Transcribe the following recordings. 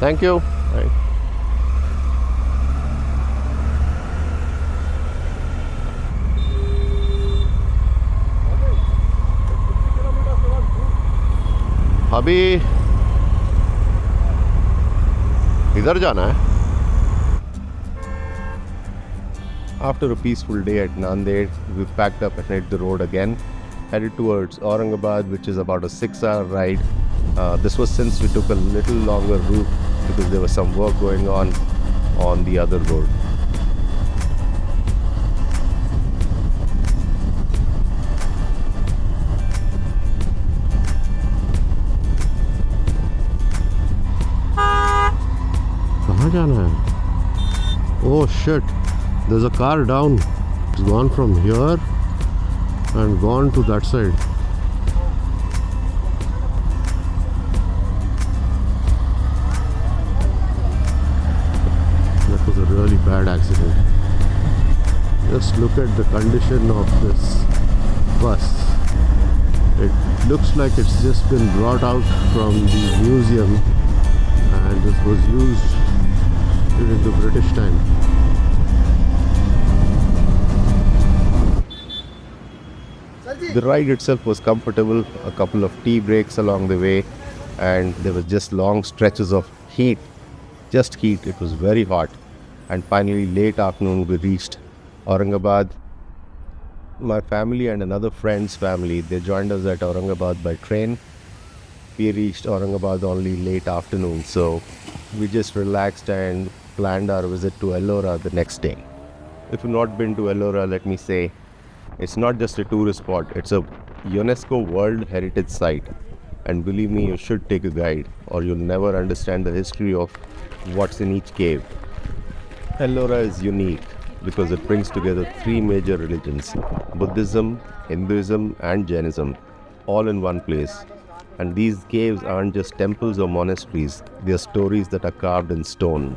Thank you. Right. अभी इधर जाना है. After a peaceful day at Nanded, we packed up and hit the road again, headed towards Aurangabad, which is about a 6-hour ride. This was since we took a little longer route because there was some work going on the other road. कहाँ जाना है? Oh shit! There's a car down. It's gone from here and gone to that side. That was a really bad accident. Just look at the condition of this bus. It looks like it's just been brought out from the museum, and this was used during the British time. The ride itself was comfortable, a couple of tea breaks along the way, and there were just long stretches of heat, just heat. It was very hot, and finally late afternoon we reached Aurangabad. My family and another friend's family, they joined us at Aurangabad by train. We reached Aurangabad only late afternoon, so we just relaxed and planned our visit to Ellora the next day. If you've not been to Ellora, let me say, it's not just a tourist spot, it's a UNESCO World Heritage Site. And believe me, you should take a guide or you'll never understand the history of what's in each cave. Ellora is unique because it brings together 3 major religions, Buddhism, Hinduism and Jainism, all in one place. And these caves aren't just temples or monasteries, they are stories that are carved in stone.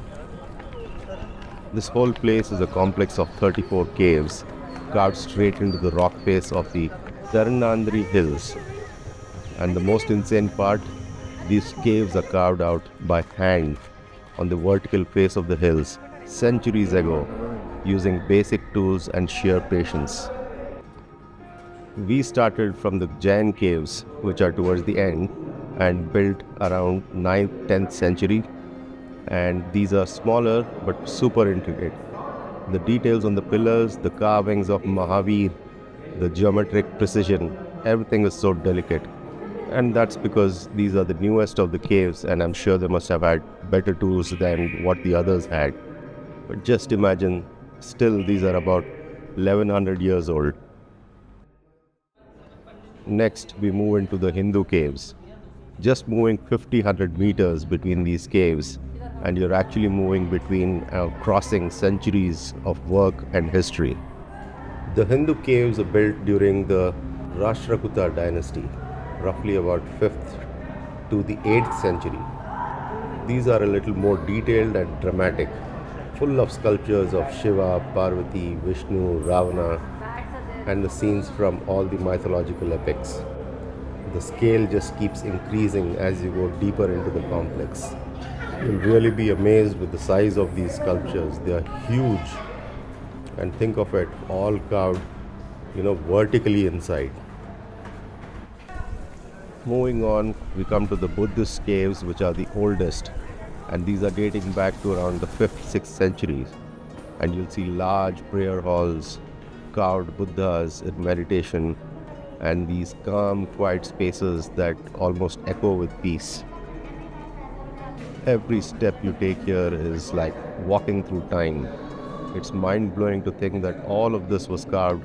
This whole place is a complex of 34 caves, carved straight into the rock face of the Tarnandri Hills. And the most insane part, these caves are carved out by hand on the vertical face of the hills centuries ago, using basic tools and sheer patience. We started from the Jain caves, which are towards the end and built around 9th, 10th century. And these are smaller but super intricate. The details on the pillars, the carvings of Mahavir, the geometric precision, everything is so delicate. And that's because these are the newest of the caves, and I'm sure they must have had better tools than what the others had. But just imagine, still these are about 1100 years old. Next, we move into the Hindu caves. Just moving 50-100 meters between these caves, and you're actually moving between crossing centuries of work and history. The Hindu caves are built during the Rashtrakuta dynasty, roughly about 5th to the 8th century. These are a little more detailed and dramatic, full of sculptures of Shiva, Parvati, Vishnu, Ravana, and the scenes from all the mythological epics. The scale just keeps increasing as you go deeper into the complex. You'll really be amazed with the size of these sculptures. They are huge. And think of it, all carved, vertically inside. Moving on, we come to the Buddhist caves, which are the oldest. And these are dating back to around the 5th, 6th centuries. And you'll see large prayer halls, carved Buddhas in meditation, and these calm, quiet spaces that almost echo with peace. Every step you take here is like walking through time. It's mind-blowing to think that all of this was carved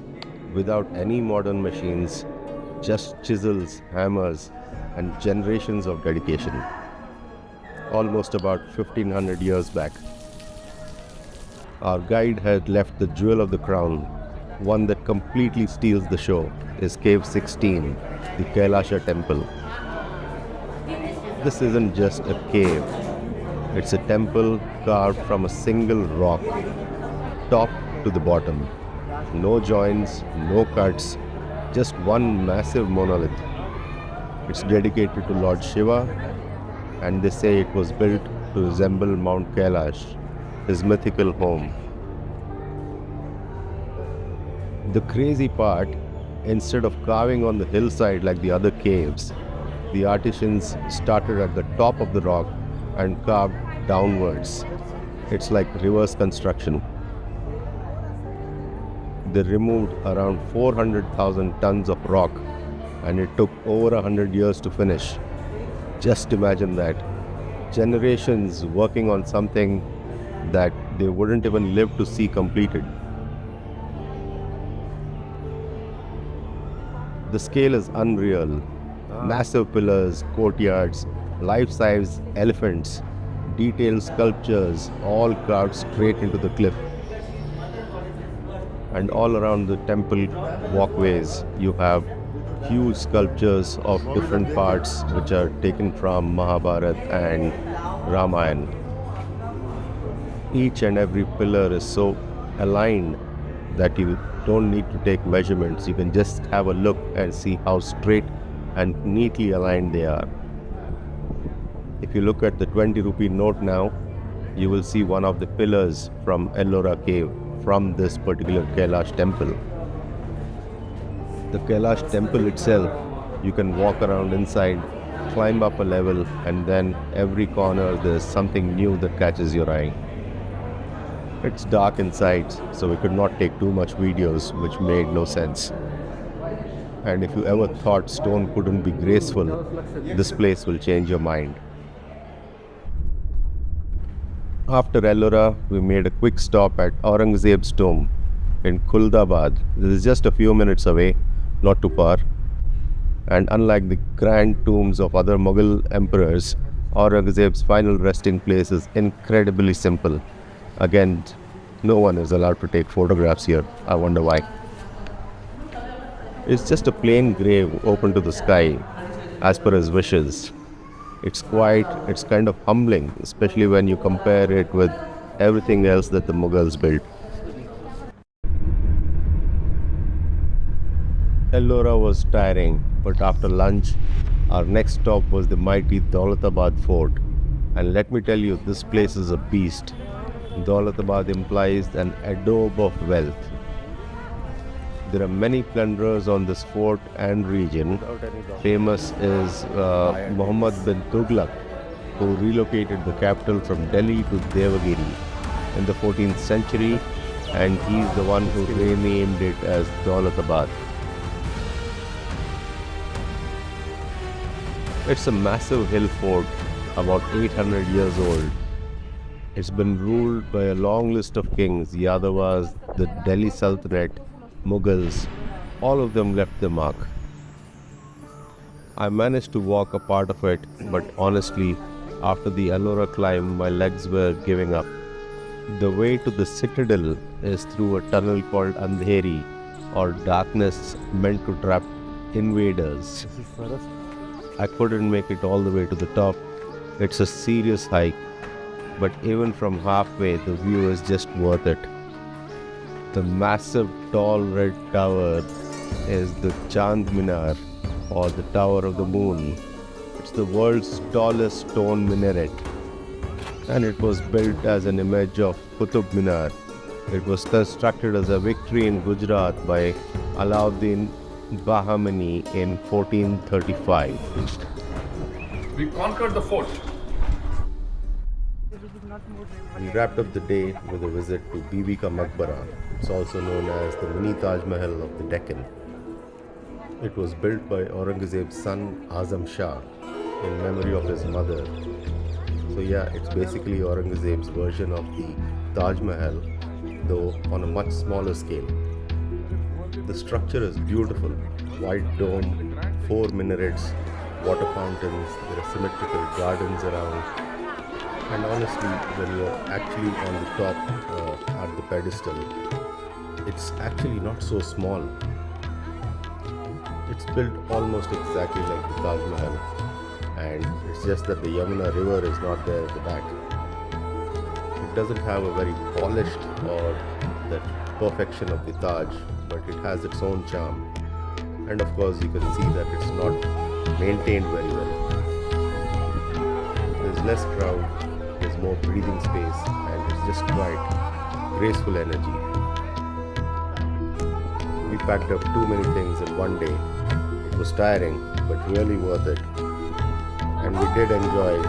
without any modern machines, just chisels, hammers, and generations of dedication. Almost about 1500 years back. Our guide had left the jewel of the crown, one that completely steals the show, is Cave 16, the Kailasa Temple. This isn't just a cave. It's a temple carved from a single rock, top to the bottom. No joints, no cuts, just one massive monolith. It's dedicated to Lord Shiva, and they say it was built to resemble Mount Kailash, his mythical home. The crazy part, instead of carving on the hillside like the other caves, the artisans started at the top of the rock and carved downwards. It's like reverse construction. They removed around 400,000 tons of rock, and it took over 100 years to finish. Just imagine that. Generations working on something that they wouldn't even live to see completed. The scale is unreal. Massive pillars, courtyards, life-size elephants, detailed sculptures, all carved straight into the cliff. And all around the temple walkways, you have huge sculptures of different parts which are taken from Mahabharata and Ramayana. Each and every pillar is so aligned that you don't need to take measurements. You can just have a look and see how straight and neatly aligned they are. If you look at the 20 rupee note now, you will see one of the pillars from Ellora Cave from this particular Kailash temple. The Kailash temple itself, you can walk around inside, climb up a level, and then every corner there's something new that catches your eye. It's dark inside, so we could not take too much videos, which made no sense. And if you ever thought stone couldn't be graceful, this place will change your mind. After Ellora, we made a quick stop at Aurangzeb's tomb in Dulatabad. This is just a few minutes away, not too far. And unlike the grand tombs of other Mughal emperors, Aurangzeb's final resting place is incredibly simple. Again, no one is allowed to take photographs here. I wonder why. It's just a plain grave open to the sky, as per his wishes. It's quiet, it's kind of humbling, especially when you compare it with everything else that the Mughals built. Ellora was tiring, but after lunch, our next stop was the mighty Daulatabad Fort. And let me tell you, this place is a beast. Daulatabad implies an adobe of wealth. There are many plunderers on this fort and region. Famous is Muhammad bin Tughlaq, who relocated the capital from Delhi to Devagiri in the 14th century, and he's the one who renamed it as Daulatabad. It's a massive hill fort, about 800 years old. It's been ruled by a long list of kings, Yadavas, the Delhi Sultanate, Mughals, all of them left their mark. I managed to walk a part of it, but honestly, after the Ellora climb, my legs were giving up. The way to the citadel is through a tunnel called Andheri, or darkness meant to trap invaders. I couldn't make it all the way to the top. It's a serious hike, but even from halfway, the view is just worth it. The massive tall red tower is the Chand Minar, or the Tower of the Moon. It's the world's tallest stone minaret, and it was built as an image of Qutub Minar. It was constructed as a victory in Gujarat by Alauddin Bahmani in 1435. We conquered the fort. We wrapped up the day with a visit to Bibi Ka Maqbara. It's also known as the Mini Taj Mahal of the Deccan. It was built by Aurangzeb's son Azam Shah in memory of his mother. So yeah, it's basically Aurangzeb's version of the Taj Mahal, though on a much smaller scale. The structure is beautiful. White dome, 4 minarets, water fountains, there are symmetrical gardens around. And honestly, when you're actually on the top at the pedestal, it's actually not so small. It's built almost exactly like the Taj Mahal, and it's just that the Yamuna river is not there at the back. It doesn't have a very polished or that perfection of the Taj, but it has its own charm. And of course, you can see that it's not maintained very well. There's less crowd, there's more breathing space, and it's just quite graceful energy. We packed up too many things in one day. It was tiring, but really worth it. And we did enjoy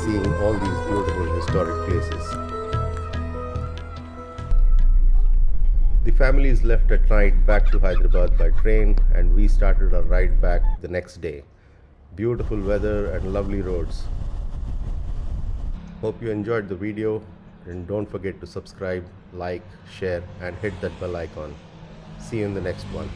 seeing all these beautiful historic places. The families left at night back to Hyderabad by train, and we started our ride back the next day. Beautiful weather and lovely roads. Hope you enjoyed the video, and don't forget to subscribe, like, share, and hit that bell icon. See you in the next one.